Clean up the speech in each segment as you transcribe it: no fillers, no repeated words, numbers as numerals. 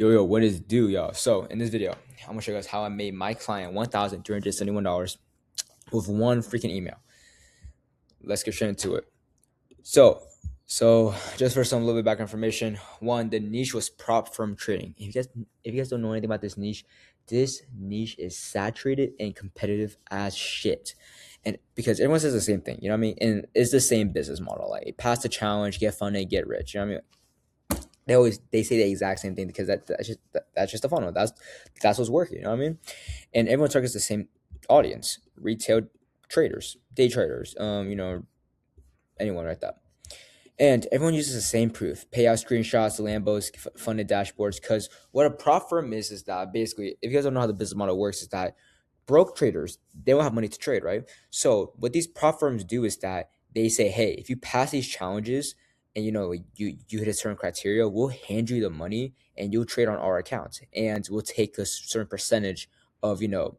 Yo, what is due, y'all? So in this video, I'm gonna show you guys how I made my client $1,371 with one freaking email. Let's get straight into it. So, so just for some little bit back information, one, the niche was prop firm trading. If you guys don't know anything about this niche is saturated and competitive as shit. And because everyone says the same thing, you know what I mean? And it's the same business model. Like pass the challenge, get funded, get rich. You know what I mean? They say the exact same thing because that's just the funnel. That's what's working. You know what I mean? And everyone targets the same audience: retail traders, day traders, anyone like that. And everyone uses the same proof: payout screenshots, Lambos, funded dashboards. Because what a prop firm is that basically, if you guys don't know how the business model works, is that broke traders, they don't have money to trade, right? So what these prop firms do is that they say, hey, if you pass these challenges and you hit a certain criteria, we'll hand you the money and you'll trade on our account, and we'll take a certain percentage of the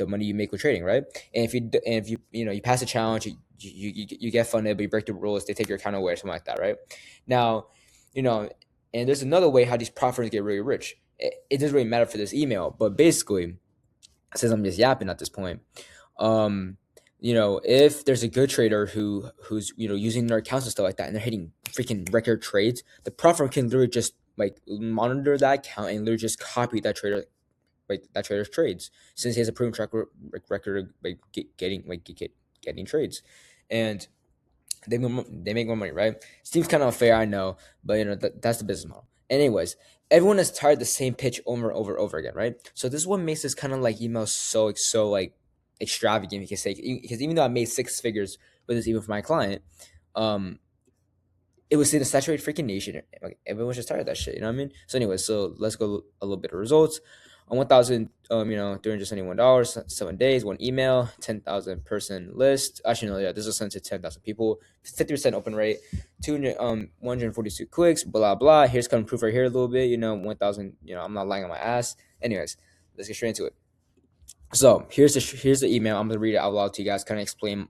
money you make with trading, right? And if you pass a challenge, you get funded, but you break the rules, they take your account away or something like that, right? Now, and there's another way how these prop firms get really rich. It doesn't really matter for this email, but basically, since I'm just yapping at this point, if there's a good trader who's using their accounts and stuff like that, and they're hitting freaking record trades, the prop firm can literally just like monitor that account and literally just copy that trader, like that trader's trades, since he has a proven track record of like getting trades, and they make more money, right? Seems kind of unfair, I know, but that's the business model. Anyways, everyone has tried the same pitch over and over and over again, right? So this is what makes this kind of like email so like extravagant, you can say, because even though I made six figures with this email for my client, it was in a saturated freaking nation. Like, everyone's just tired of that shit. You know what I mean? So anyway, so let's go a little bit of results. On $1,371, 7 days, one email, 10,000 person list. Actually, no, yeah, this was sent to 10,000 people. 50% open rate, 142 clicks. Blah blah. Here's kind of proof right here a little bit. 1,000. I'm not lying on my ass. Anyways, let's get straight into it. So here's the email. I'm gonna read it out loud to you guys. Kind of explain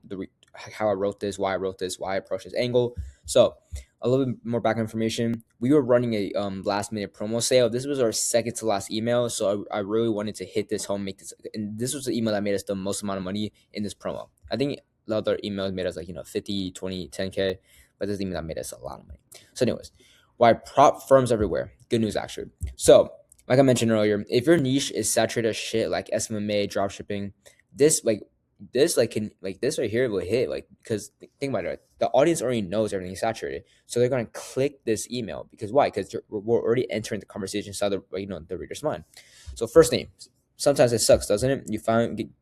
how I wrote this, why I wrote this, why I approached this angle. So a little bit more background information. We were running a last minute promo sale. This was our second to last email, so I really wanted to hit this home, make this, and this was the email that made us the most amount of money in this promo. I think the other emails made us 50, 20, 10K, but this email that made us a lot of money. So anyways, why prop firms everywhere? Good news actually. So like I mentioned earlier, if your niche is saturated as shit, like SMMA, dropshipping, this this right here will hit, because think about it, the audience already knows everything's saturated, so they're gonna click this email because why? Because we're already entering the conversation inside the reader's mind. So first name, sometimes it sucks, doesn't it? You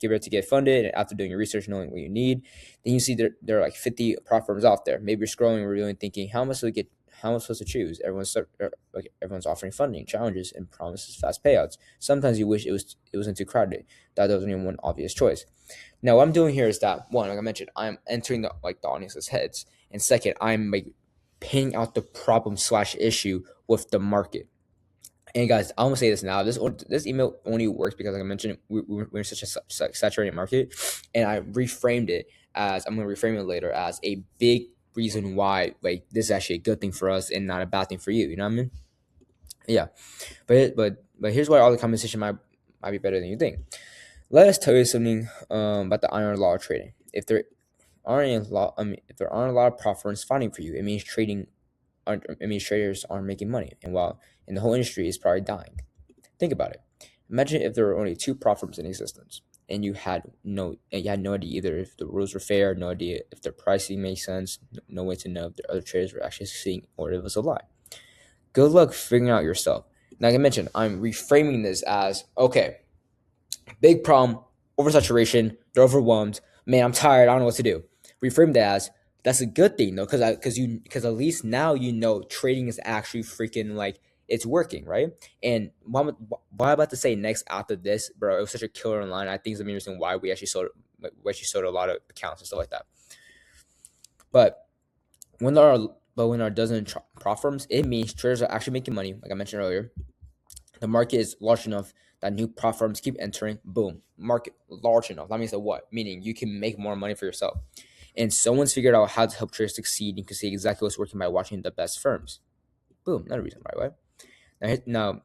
give it to get funded, and after doing your research, knowing what you need, then you see there are like 50 prop firms out there. Maybe you're scrolling and reviewing, thinking, how much do we get? How am I supposed to choose? Everyone's offering funding, challenges, and promises fast payouts. Sometimes you wish it wasn't too crowded. That there was only one obvious choice. Now, what I'm doing here is that, one, like I mentioned, I'm entering the audience's heads, and second, I'm painting out the problem/issue with the market. And guys, I'm gonna say this now. This email only works because, like I mentioned, we're in such a saturated market, and I reframed it as, I'm gonna reframe it later as a big reason why this is actually a good thing for us and not a bad thing for you. You know what I mean? Yeah, but here's why all the conversation might be better than you think. Let us tell you something about the iron law of trading. If there aren't a lot of prop firms fighting for you, it means traders aren't making money, and the whole industry is probably dying. Think about it. Imagine if there were only two prop firms in existence, and you had no idea either if the rules were fair, no idea if their pricing made sense, no way to know if the other traders were actually succeeding or if it was a lie. Good luck figuring out yourself. Now, like I mentioned, I'm reframing this as, okay, big problem, oversaturation, they're overwhelmed. Man, I'm tired. I don't know what to do. Reframe that as, that's a good thing though, because at least now trading is actually freaking it's working, right? And what I'm about to say next after this, bro, it was such a killer line. I think it's the main reason why we actually sold a lot of accounts and stuff like that. But when our dozen prop firms, it means traders are actually making money, like I mentioned earlier. The market is large enough that new prop firms keep entering. Boom, market large enough. That means that what? Meaning you can make more money for yourself. And someone's figured out how to help traders succeed. You can see exactly what's working by watching the best firms. Boom, another reason why, right? Now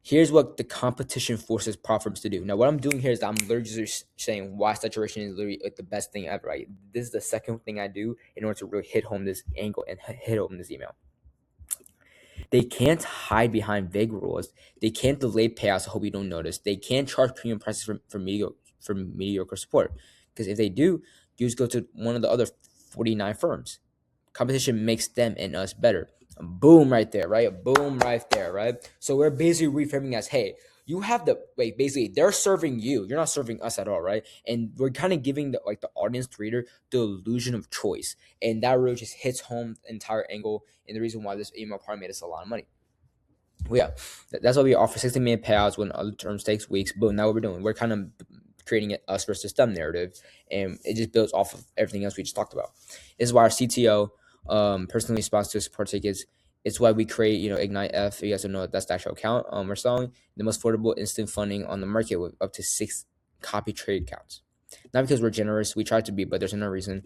Here's what the competition forces prop firms to do. Now, what I'm doing here is I'm literally just saying why saturation is literally like the best thing ever, right? This is the second thing I do in order to really hit home this angle and hit home this email. They can't hide behind vague rules. They can't delay payouts to hope you don't notice. They can't charge premium prices for mediocre support. Because if they do, you just go to one of the other 49 firms. Competition makes them and us better. Boom, right there, right? Boom, right there, right? So we're basically reframing as, hey, you have the like basically they're serving you. You're not serving us at all, right? And we're kind of giving the audience, the reader, the illusion of choice, and that really just hits home the entire angle and the reason why this email part made us a lot of money. Well, yeah, that's why we offer 60-minute payouts when other terms takes weeks. But now what we're doing, we're kind of creating an us versus them narrative, and it just builds off of everything else we just talked about. This is why our CTO personally responds to support tickets. It's why we create, Ignite F. You guys don't know that's the actual account we're selling. The most affordable instant funding on the market with up to 6 copy trade accounts. Not because we're generous, we try to be, but there's no reason.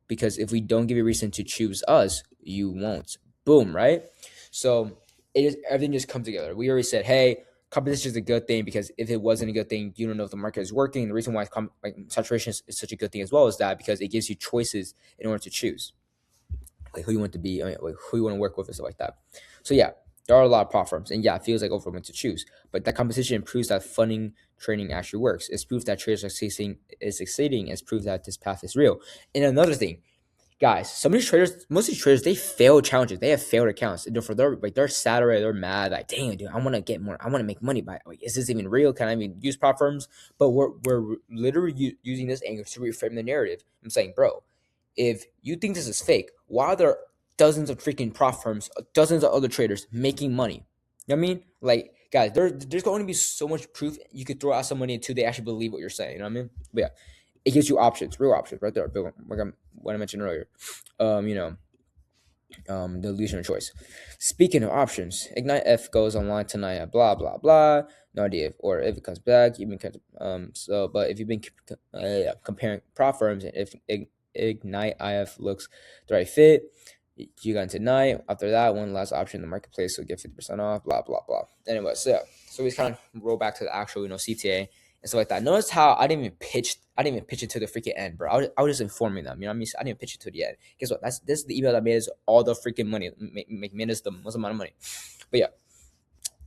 Because if we don't give you a reason to choose us, you won't. Boom, right? So everything just comes together. We already said, hey, competition is a good thing because if it wasn't a good thing, you don't know if the market is working. The reason why saturation is such a good thing as well is that because it gives you choices in order to choose like who you want to be, like who you want to work with and stuff like that. So yeah, there are a lot of prop firms, and yeah, it feels like overwhelming to choose. But that competition proves that funding training actually works. It's proof that traders are succeeding. It's proof that this path is real. And another thing, guys, some of these traders, most of these traders, they fail challenges. They have failed accounts. And for their they're sad already. They're mad. Like, dang, dude, I want to get more. I want to make money by. Like, is this even real? Can I even use prop firms? But we're literally using this angle to reframe the narrative. I'm saying, bro, if you think this is fake, why are there dozens of freaking prop firms, dozens of other traders making money? You know what I mean? Like, guys, there's going to be so much proof you could throw out some money until they actually believe what you're saying. You know what I mean? But yeah, it gives you options, real options, right there. Like what I mentioned earlier. Um, you know, the illusion of choice. Speaking of options, Ignite F goes online tonight at blah blah blah. No idea if, or if it comes back. You've been but if you've been comparing prop firms and if Ignite IF looks the right fit, you got tonight. After that, one last option in the marketplace, so get 50% off. Blah blah blah. Anyway, so yeah, so we kind of roll back to the actual CTA and stuff like that. Notice how I didn't even pitch it to the freaking end, bro. I was just informing them. You know what I mean? I didn't pitch it to the end. Guess what? This is the email that made us all the freaking money. Made us the most amount of money. But yeah.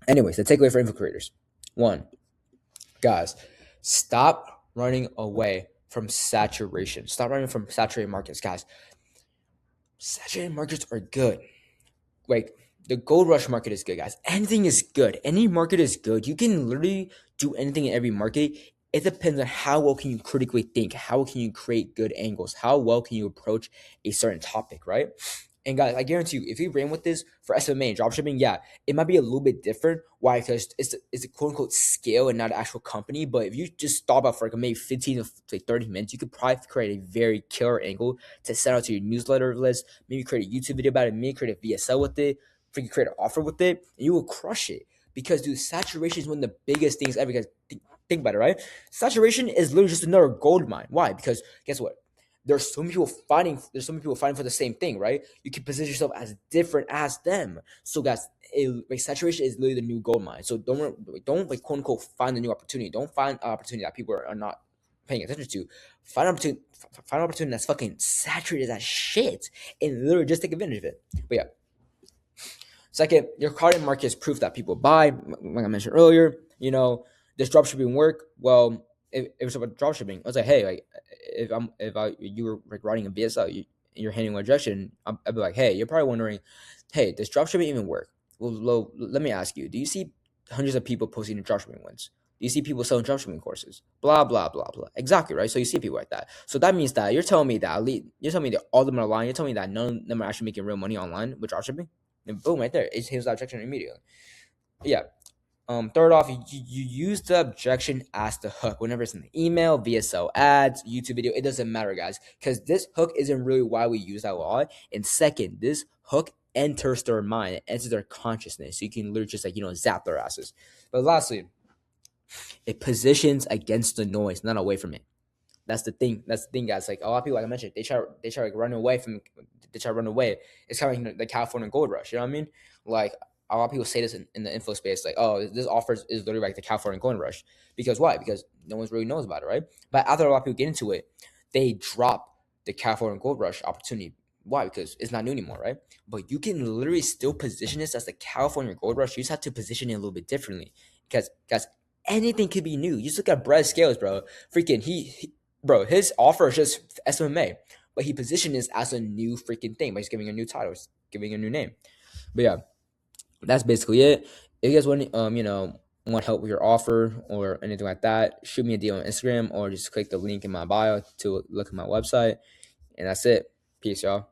Anyways, the takeaway for info creators. One, guys, stop running away from saturation. Stop running from saturated markets, guys. Saturated markets are good. Like the gold rush market is good, guys. Anything is good. Any market is good. You can literally do anything in every market. It depends on how well can you critically think, how can you create good angles, how well can you approach a certain topic, right? And guys, I guarantee you, if you ran with this for SMA and dropshipping, yeah, it might be a little bit different. Why? Because it's a quote unquote scale and not an actual company. But if you just stop out for like maybe 15 to 30 minutes, you could probably create a very killer angle to send out to your newsletter list. Maybe create a YouTube video about it. Maybe create a VSL with it. Freaking create an offer with it, and you will crush it. Because dude, saturation is one of the biggest things ever. Because think about it, right? Saturation is literally just another gold mine. Why? Because guess what? There's so many people fighting. There's so many people fighting for the same thing, right? You can position yourself as different as them. So, guys, saturation is literally the new gold mine. So don't like quote unquote find a new opportunity. Don't find an opportunity that people are not paying attention to. Find an opportunity that's fucking saturated as shit, and literally just take advantage of it. But yeah. Second, your current market is proof that people buy. Like I mentioned earlier, does dropshipping work? Well, if it's about dropshipping, I was like, hey, like you were like writing a BSL, you're handling a rejection, I'd be like, hey, you're probably wondering, hey, does dropshipping even work? Well, let me ask you, do you see hundreds of people posting dropshipping wins? Do you see people selling dropshipping courses? Blah blah blah blah. Exactly, right. So you see people like that. So that means that you're telling me that all of them are lying. You're telling me that none of them are actually making real money online with dropshipping. And boom, right there, it hits the objection immediately. Yeah. Third off, you use the objection as the hook whenever it's in the email, VSL ads, YouTube video. It doesn't matter, guys, because this hook isn't really why we use that a lot. And second, this hook enters their mind, it enters their consciousness. So you can literally just zap their asses. But lastly, it positions against the noise, not away from it. That's the thing. Guys. Like a lot of people, like I mentioned, they try like run away from. They try to run away. It's kind of like the California gold rush. You know what I mean? Like a lot of people say this in the info space, like, oh, this offer is literally like the California Gold Rush. Because why? Because no one's really knows about it, right? But after a lot of people get into it, they drop the California Gold Rush opportunity. Why? Because it's not new anymore, right? But you can literally still position this as the California Gold Rush. You just have to position it a little bit differently. Because guys, anything could be new. You just look at Brad Scales, bro. Freaking bro, his offer is just SMA, but he positioned this as a new freaking thing. But he's giving a new title, he's giving a new name. But yeah, that's basically it. If you guys want, want help with your offer or anything like that, shoot me a DM on Instagram or just click the link in my bio to look at my website. And that's it. Peace, y'all.